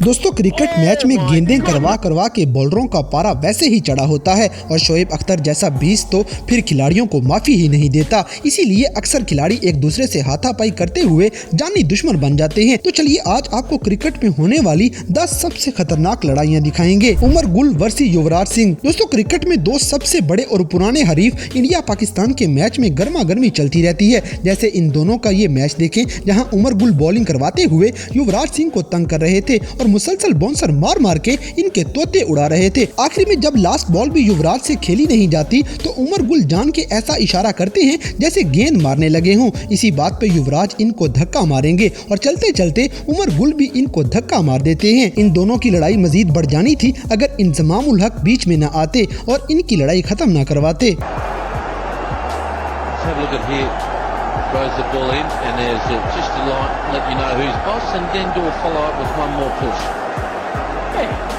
दोस्तों cricket match में गेंदें करवा करवा के बॉलरों का पारा वैसे ही चढ़ा होता है और शोएब अख्तर जैसा बीस तो फिर खिलाड़ियों को माफी ही नहीं देता। इसीलिए अक्सर खिलाड़ी एक दूसरे से हाथापाई करते हुए जानी दुश्मन बन जाते हैं। तो चलिए आज आपको क्रिकेट में होने वाली 10 सबसे खतरनाक लड़ाइयां दिखाएंगे। उमर गुल वर्सेस युवराज सिंह। दोस्तों क्रिकेट में दो सबसे बड़े और पुराने हरीफ इंडिया पाकिस्तान के मैच में गर्मा गर्मी चलती रहती है। जैसे इन दोनों का ये मैच देखें, जहाँ उमर गुल बॉलिंग करवाते हुए युवराज सिंह को तंग कर रहे थे और मुसलसल बाउंसर मार मार के इनके तोते उड़ा रहे थे। आखिर में जब लास्ट बॉल भी युवराज से खेली नहीं जाती तो उमर गुल जान के ऐसा इशारा करते हैं जैसे गेंद मारने लगे हों। इसी बात पे युवराज इनको धक्का मारेंगे और चलते चलते उमर गुल भी इनको धक्का मार देते हैं। इन दोनों की लड़ाई मजीद बढ़ जानी थी अगर इंजमाम उल हक बीच में न आते और इनकी लड़ाई खत्म न करवाते। Throws the ball in and there's just a line let you know who's boss, and then do a follow up with one more push. Yeah.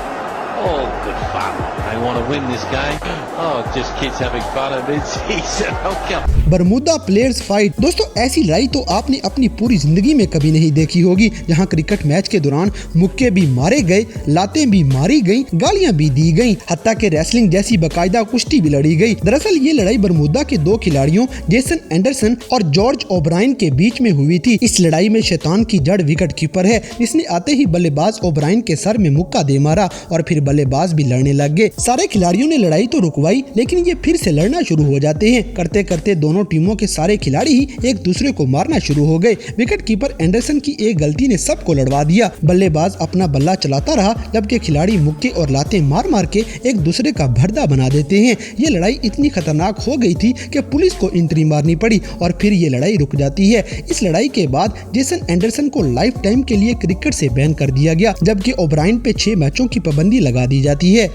All good fun. They want to win this game. Oh, just kids having fun and it's season. Welcome. Bermuda players fight. दोस्तों ऐसी लड़ाई तो आपने अपनी पूरी जिंदगी में कभी नहीं देखी होगी, जहां क्रिकेट मैच के दौरान मुक्के भी मारे गए, लातें भी मारी गईं, गालियां भी दी गईं, हत्ता के रेसलिंग जैसी बकायदा कुश्ती भी लड़ी गई। दरअसल ये लड़ाई बरमूदा के दो खिलाड़ियों जेसन एंडरसन और जॉर्ज ओब्रायन के बीच में हुई थी। इस लड़ाई में शैतान की जड़ विकेट कीपर है, जिसने आते ही बल्लेबाज ओब्रायन के सर में मुक्का दे मारा और फिर बल्लेबाज भी लड़ने लग गए। सारे खिलाड़ियों ने लड़ाई तो रुकवाई, लेकिन ये फिर से लड़ना शुरू हो जाते हैं। करते करते दोनों टीमों के सारे खिलाड़ी ही एक दूसरे को मारना शुरू हो गए। विकेट कीपर एंडरसन की एक गलती ने सबको लड़वा दिया। बल्लेबाज अपना बल्ला चलाता रहा, जबकि खिलाड़ी मुक्के और लातें मार मार के एक दूसरे का भरदा बना देते हैं। ये लड़ाई इतनी खतरनाक हो गई थी कि पुलिस को एंट्री मारनी पड़ी और फिर ये लड़ाई रुक जाती है। इस लड़ाई के बाद जेसन एंडरसन को लाइफ टाइम के लिए क्रिकेट से बैन कर दिया गया, जबकि ओब्रायन पे 6 मैचों की पाबंदी लगा दी जाती है।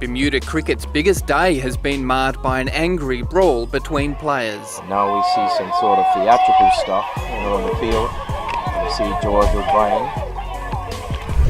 Bermuda cricket's biggest day has been marred by an angry brawl between players. Now we see some sort of theatrical stuff on the field. We see George O'Brien.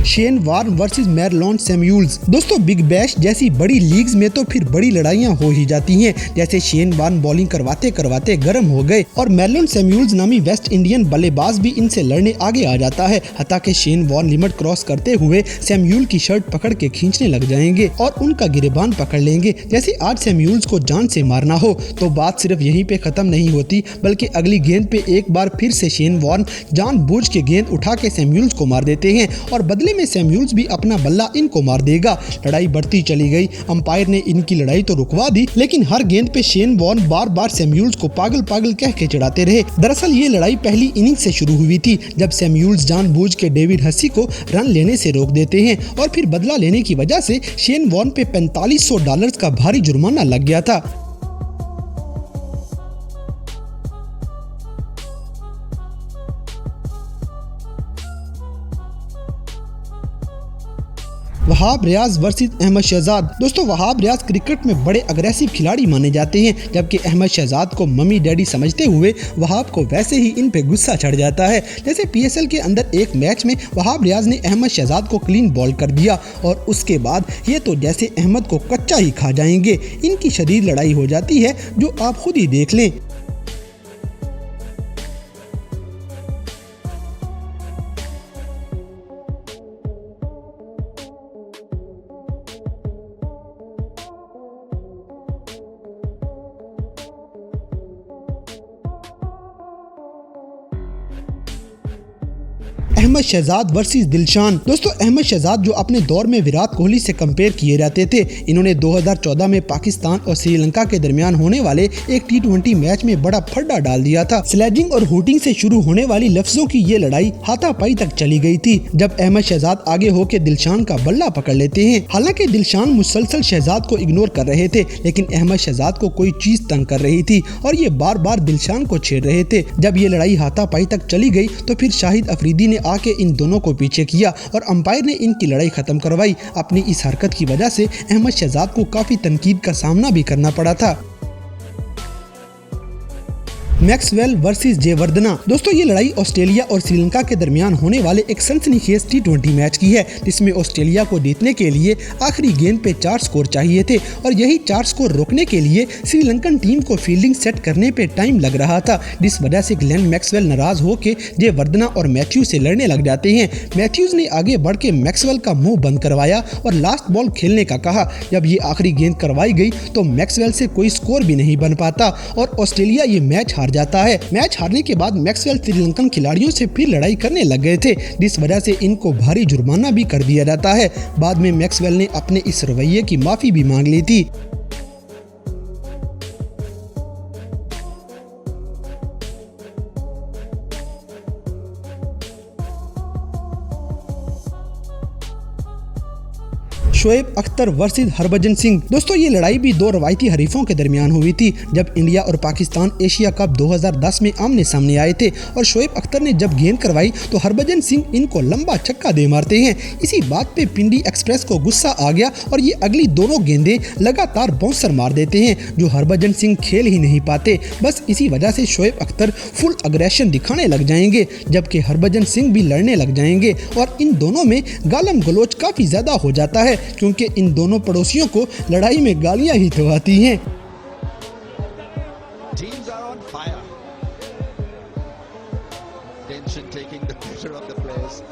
Shane Warne versus Marlon Samuels. दोस्तों big bash जैसी बड़ी leagues में तो फिर बड़ी लड़ाइयां हो ही जाती हैं। जैसे शेन वार्न बॉलिंग करवाते करवाते गर्म हो गए और मैरलॉन सैमुअल्स नामी वेस्ट इंडियन बल्लेबाज भी इनसे लड़ने आगे आ जाता है। हत्ता के शेन वार्न लिमिट क्रॉस करते हुए सैमुअल की शर्ट पकड़ के खींचने लग जाएंगे और उनका गिरेबान पकड़ लेंगे। जैसे आज सैमुअल्स को जान से मारना हो। तो बात सिर्फ यहीं पे खत्म नहीं होती, बल्कि अगली गेंद पे एक बार फिर से शेन वार्न जानबूझ के गेंद उठा के सैमुअल्स को मार देते हैं और बदले में सैमुअल्स भी अपना बल्ला इनको मार देगा। लड़ाई बढ़ती चली गई। अंपायर ने इनकी लड़ाई तो रुकवा दी, लेकिन हर गेंद पे शेन वॉर्न बार बार सैमुअल्स को पागल पागल कह के चिढ़ाते रहे। दरअसल ये लड़ाई पहली इनिंग से शुरू हुई थी, जब सैमुअल्स जानबूझ के डेविड हसी को रन लेने से रोक देते हैं और फिर बदला लेने की वजह से शेन वॉर्न पे $4500 का भारी जुर्माना लग गया था। वहाब रियाज वर्सेस अहमद शहजाद। दोस्तों वहाब रियाज क्रिकेट में बड़े अग्रेसिव खिलाड़ी माने जाते हैं, जबकि अहमद शहजाद को मम्मी डैडी समझते हुए वहाब को वैसे ही इन पे गुस्सा चढ़ जाता है। जैसे PSL के अंदर एक मैच में वहाब रियाज ने अहमद शहजाद को क्लीन बॉल कर दिया और उसके बाद ये तो जैसे अहमद को कच्चा ही खा जाएंगे। इनकी शदीद लड़ाई हो जाती है, जो आप खुद ही देख लें। अहमद शहजाद वर्सेस दिलशान। दोस्तों अहमद शहजाद जो अपने दौर में विराट कोहली से कंपेयर किए जाते थे, इन्होंने 2014 में पाकिस्तान और श्रीलंका के दरमियान होने वाले एक T20 मैच में बड़ा फड्डा डाल दिया था। स्लेजिंग और हुटिंग से शुरू होने वाली लफ्जों की ये लड़ाई हाथापाई तक चली गई थी, जब अहमद शहजाद आगे होकर दिलशान का बल्ला पकड़ लेते हैं। हालांकि दिलशान मुसलसल शहजाद को इग्नोर कर रहे थे, लेकिन अहमद शहजाद को कोई चीज तंग कर रही थी और ये बार बार दिलशान को छेड़ रहे थे। जब ये लड़ाई हाथापाई तक चली गई तो फिर शाहिद अफरीदी ने आके इन दोनों को पीछे किया और अंपायर ने इनकी लड़ाई खत्म करवाई। अपनी इस हरकत की वजह से अहमद शहजाद को काफी तनकीद का सामना भी करना पड़ा था। Maxwell versus Jayawardene. दोस्तों ये लड़ाई ऑस्ट्रेलिया और श्रीलंका के दरमियान होने वाले एक सनसनीखेज T20 मैच की है, जिसमें ऑस्ट्रेलिया को जीतने के लिए आखिरी गेंद पे 4 स्कोर चाहिए थे और यही 4 स्कोर रोकने के लिए श्रीलंकन टीम को फील्डिंग सेट करने पे टाइम लग रहा था, जिस वजह से ग्लेन मैक्सवेल नाराज होकर जयवर्धना और मैथ्यूज से लड़ने लग जाते हैं। मैथ्यूज ने आगे बढ़ के मैक्सवेल का मुंह बंद करवाया और लास्ट बॉल खेलने का कहा। जब ये आखिरी गेंद करवाई गई तो मैक्सवेल से कोई स्कोर भी नहीं बन पाता और ऑस्ट्रेलिया ये मैच हार जाता है। मैच हारने के बाद मैक्सवेल श्रीलंकन खिलाड़ियों से फिर लड़ाई करने लग गए थे, जिस वजह से इनको भारी जुर्माना भी कर दिया जाता है। बाद में मैक्सवेल ने अपने इस रवैये की माफी भी मांग ली थी। शोएब अख्तर वर्सेस हरभजन सिंह। दोस्तों ये लड़ाई भी 2 रवायती हरीफों के दरमियान हुई थी जब इंडिया और पाकिस्तान एशिया कप 2010 में आमने सामने आए थे और शोएब अख्तर ने जब गेंद करवाई तो हरभजन सिंह इनको लंबा छक्का दे मारते हैं। इसी बात पे पिंडी एक्सप्रेस को गुस्सा आ गया और ये अगली दोनों गेंदें लगातार बाउंसर मार देते हैं, जो हरभजन सिंह खेल ही नहीं पाते। बस इसी वजह से शोएब अख्तर फुल अग्रेशन दिखाने लग जाएंगे, जबकि हरभजन सिंह भी लड़ने लग जाएंगे और इन दोनों में गालम गलोच काफी ज्यादा हो जाता है, क्योंकि इन दोनों पड़ोसियों को लड़ाई में गालियां ही तो आती हैं। Teams are on fire. Tension taking the pressure of the players.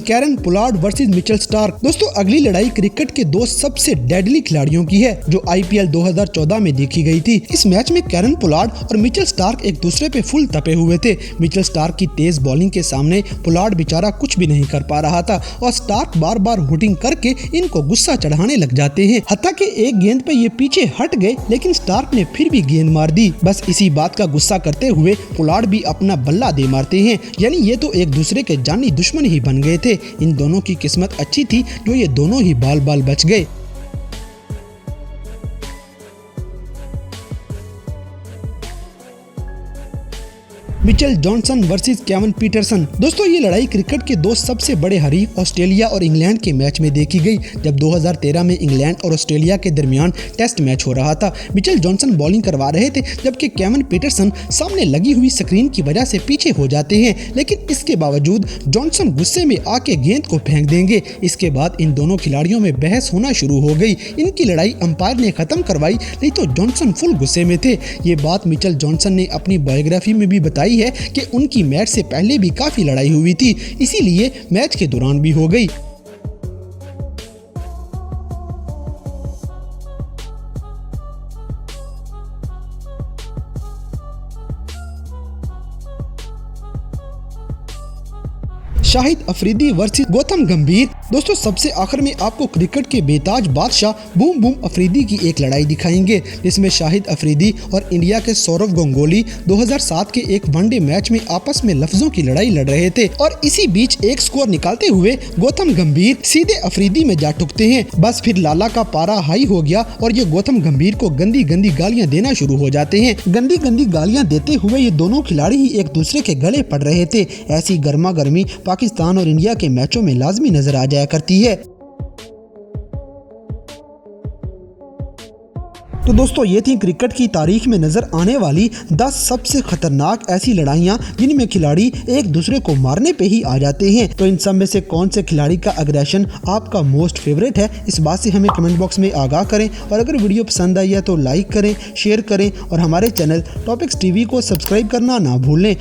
Kieron Pollard versus Mitchell Starc. दोस्तों अगली लड़ाई क्रिकेट के 2 सबसे डेडली खिलाड़ियों की है, जो IPL 2014 में देखी गई थी। इस मैच में कैरन पोलार्ड और मिचेल स्टार्क एक दूसरे पे फुल तपे हुए थे। मिचेल स्टार्क की तेज बॉलिंग के सामने पोलार्ड बेचारा कुछ भी नहीं कर पा रहा था और स्टार्क बार बार हुटिंग करके इनको गुस्सा चढ़ाने लग जाते हैं। हत्ता के एक गेंद पे ये पीछे हट गए, लेकिन स्टार्क ने फिर भी गेंद मार दी। बस इसी बात का गुस्सा करते हुए पोलार्ड भी अपना बल्ला दे मारते हैं, यानी ये तो एक दूसरे के जानी दुश्मन ही बन गए थे। इन दोनों की किस्मत अच्छी थी जो ये दोनों ही बाल बाल बच गए। Mitchell Johnson versus Kevin Pietersen. दोस्तों ये लड़ाई क्रिकेट के 2 सबसे बड़े हरीफ ऑस्ट्रेलिया और इंग्लैंड के मैच में देखी गई, जब 2013 में इंग्लैंड और ऑस्ट्रेलिया के दरमियान टेस्ट मैच हो रहा था। मिचेल जॉनसन बॉलिंग करवा रहे थे, जबकि केविन पीटरसन सामने लगी हुई स्क्रीन की वजह से पीछे हो जाते हैं, लेकिन इसके बावजूद जॉनसन गुस्से में आके गेंद को फेंक देंगे। इसके बाद इन दोनों खिलाड़ियों में बहस होना शुरू हो गई। इनकी लड़ाई अंपायर ने खत्म करवाई, नहीं तो जॉनसन फुल गुस्से में थे। ये बात मिचेल जॉनसन ने अपनी बायोग्राफी में भी बताई है कि उनकी मैच से पहले भी काफी लड़ाई हुई थी, इसीलिए मैच के दौरान भी हो गई। शाहिद अफरीदी वर्सेस गौतम गंभीर। दोस्तों सबसे आखिर में आपको क्रिकेट के बेताज बादशाह बूम बूम अफरीदी की एक लड़ाई दिखाएंगे, जिसमें शाहिद अफरीदी और इंडिया के सौरव गंगोली 2007 के एक वनडे मैच में आपस में लफ्जों की लड़ाई लड़ रहे थे और इसी बीच एक स्कोर निकालते हुए गौतम गंभीर सीधे अफरीदी में जा टुकते हैं। बस फिर लाला का पारा हाई हो गया और ये गौतम गंभीर को गंदी गंदी गालियां देना शुरू हो जाते हैं। गंदी गंदी गालियां देते हुए ये दोनों खिलाड़ी ही एक दूसरे के गले पड़ रहे थे। ऐसी गर्मा गर्मी पाकिस्तान और इंडिया के मैचों में लाजमी नजर आ जाया करती है। तो दोस्तों ये थी क्रिकेट की तारीख में नजर आने वाली 10 सबसे खतरनाक ऐसी लड़ाइयाँ जिनमें खिलाड़ी एक दूसरे को मारने पे ही आ जाते हैं। तो इन सब में से कौन से खिलाड़ी का अग्रेशन आपका मोस्ट फेवरेट है, इस बात से हमें कमेंट बॉक्स में आगाह करें और अगर वीडियो पसंद आई है तो लाइक करें, शेयर करें और हमारे चैनल टॉपिक्स टीवी को सब्सक्राइब करना ना भूलें।